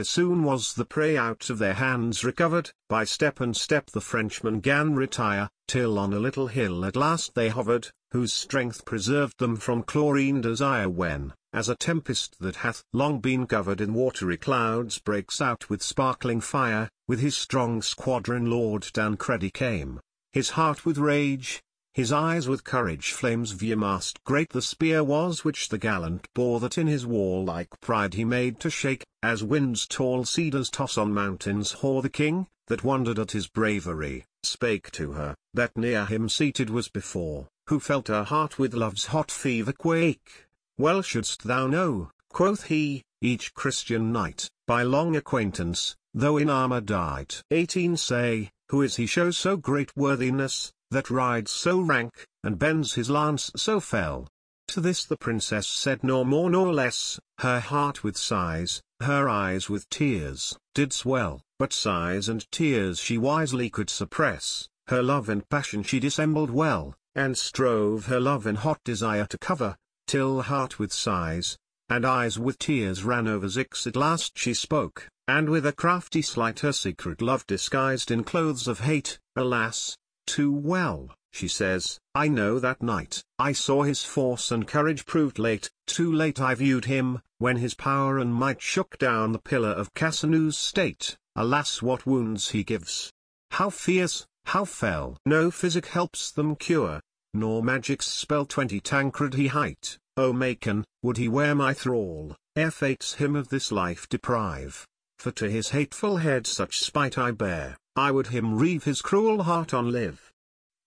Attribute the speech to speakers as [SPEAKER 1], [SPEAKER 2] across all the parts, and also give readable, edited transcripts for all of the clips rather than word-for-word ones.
[SPEAKER 1] Soon was the prey out of their hands recovered. By step and step the Frenchmen 'gan retire, till on a little hill at last they hovered, whose strength preserved them from Clorinda's ire when, as a tempest that hath long been covered in watery clouds breaks out with sparkling fire, with his strong squadron Lord Tancredi came, his heart with rage, his eyes with courage flames viewmast great the spear was which the gallant bore that in his warlike pride he made to shake, as winds tall cedars toss on mountains hoar the king, that wondered at his bravery, spake to her, that near him seated was before, who felt her heart with love's hot fever quake. Well shouldst thou know, quoth he, each Christian knight, by long acquaintance, though in armour dight. 18 Say, who is he shows so great worthiness, that rides so rank, and bends his lance so fell? To this the princess said nor more nor less, her heart with sighs, her eyes with tears, did swell, but sighs and tears she wisely could suppress, her love and passion she dissembled well, and strove her love and hot desire to cover, till heart with sighs, and eyes with tears ran over Zix at last she spoke, and with a crafty sleight her secret love disguised in clothes of hate. Alas, too well, she says, I know that night, I saw his force and courage proved late, too late I viewed him, when his power and might shook down the pillar of Cassino's state. Alas what wounds he gives! How fierce, how fell! No physic helps them cure, nor magic's spell 20 Tancred he hight. O Macon, would he wear my thrall, ere fates him of this life deprive? For to his hateful head such spite I bear, I would him reave his cruel heart on live.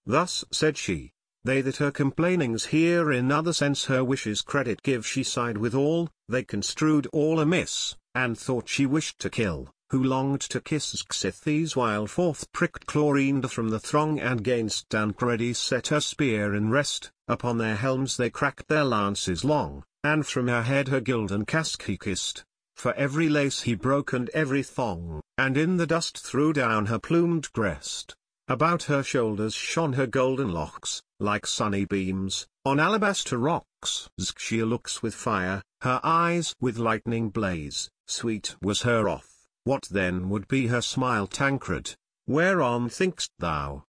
[SPEAKER 1] Thus said she. They that her complainings hear in other sense her wishes credit give. She sighed with all, they construed all amiss, and thought she wished to kill, who longed to kiss Xithes while forth pricked Clorinda from the throng and gainst Tancredi set her spear in rest, upon their helms they cracked their lances long, and from her head her gilden casque he kissed, for every lace he broke and every thong, and in the dust threw down her plumed crest. About her shoulders shone her golden locks, like sunny beams, on alabaster rocks. Xia looks with fire, her eyes with lightning blaze, sweet was her wrath, what then would be her smile Tancred? Whereon think'st thou?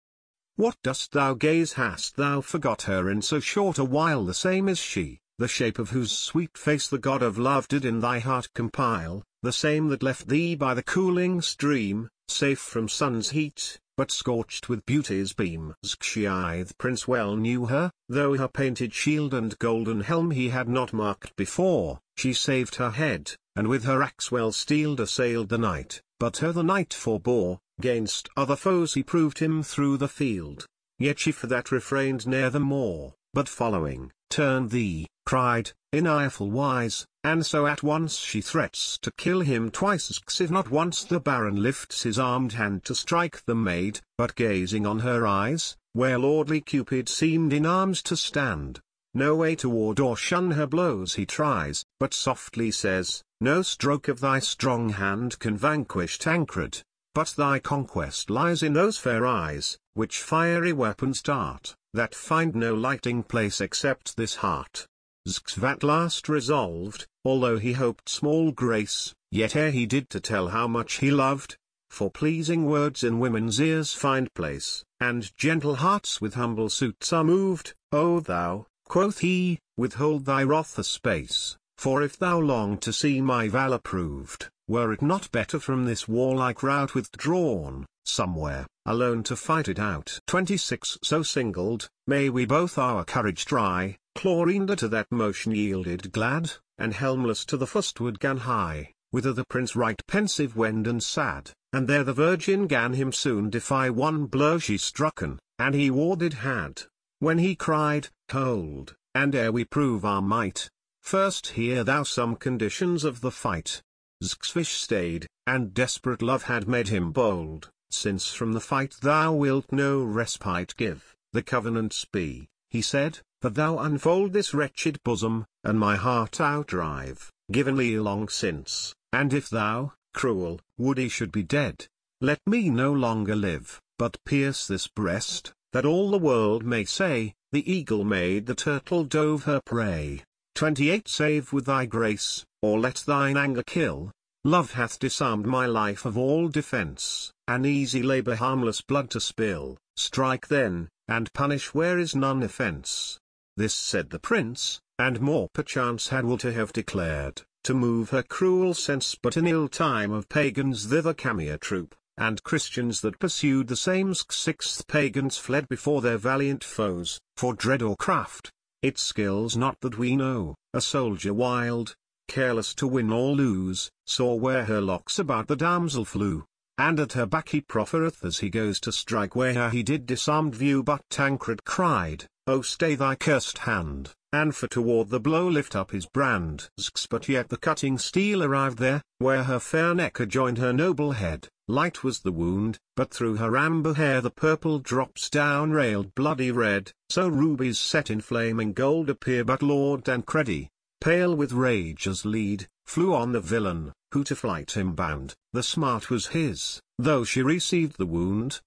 [SPEAKER 1] What dost thou gaze? Hast thou forgot her in so short a while? The same is she, the shape of whose sweet face the god of love did in thy heart compile, the same that left thee by the cooling stream, safe from sun's heat, but scorched with beauty's beam. Xia the prince well knew her, though her painted shield and golden helm he had not marked before. She saved her head, and with her axe well steeled assailed the knight, but her the knight forbore, gainst other foes he proved him through the field. Yet she for that refrained ne'er the more, but following, turned thee, cried, in ireful wise, and so at once she threats to kill him twice. If not once the baron lifts his armed hand to strike the maid, but gazing on her eyes, where lordly Cupid seemed in arms to stand, no way to ward or shun her blows he tries, but softly says, no stroke of thy strong hand can vanquish Tancred, but thy conquest lies in those fair eyes, which fiery weapons dart, that find no lighting place except this heart. Xv at last resolved, although he hoped small grace, yet ere he did to tell how much he loved, for pleasing words in women's ears find place, and gentle hearts with humble suits are moved. O thou, quoth he, withhold thy wrath a space, for if thou long to see my valour proved, were it not better from this warlike rout withdrawn, somewhere, alone to fight it out? 26 So singled, may we both our courage try, Clorinda to that motion yielded glad, and helmless to the fustward gan hie, whither the prince right pensive wend and sad, and there the virgin gan him soon defy. One blow she strucken, and he warded had, when he cried, hold, and ere we prove our might, first hear thou some conditions of the fight. Xfish stayed, and desperate love had made him bold, since from the fight thou wilt no respite give, the covenants be, he said, that thou unfold this wretched bosom, and my heart outdrive, given thee long since, and if thou, cruel, would he should be dead, let me no longer live, but pierce this breast, that all the world may say, the eagle made the turtle dove her prey. 28 Save with thy grace, or let thine anger kill, Love hath disarmed my life of all defence, an easy labour harmless blood to spill, strike then, and punish where is none offence. This said the prince, and more perchance had will to have declared, to move her cruel sense. But in ill time of pagans thither came a troop, and Christians that pursued the same sixth pagans fled before their valiant foes, for dread or craft, it skills not that we know. A soldier wild, careless to win or lose, saw where her locks about the damsel flew, and at her back he proffereth as he goes to strike where her he did disarmed view. But Tancred cried, "O stay thy cursed hand," and for toward the blow lift up his brand. But yet the cutting steel arrived there, where her fair neck adjoined her noble head. Light was the wound, but through her amber hair the purple drops down railed bloody red. So rubies set in flaming gold appear. But Lord Tancredi, pale with rage as lead, flew on the villain, who to flight him bound. The smart was his, though she received the wound,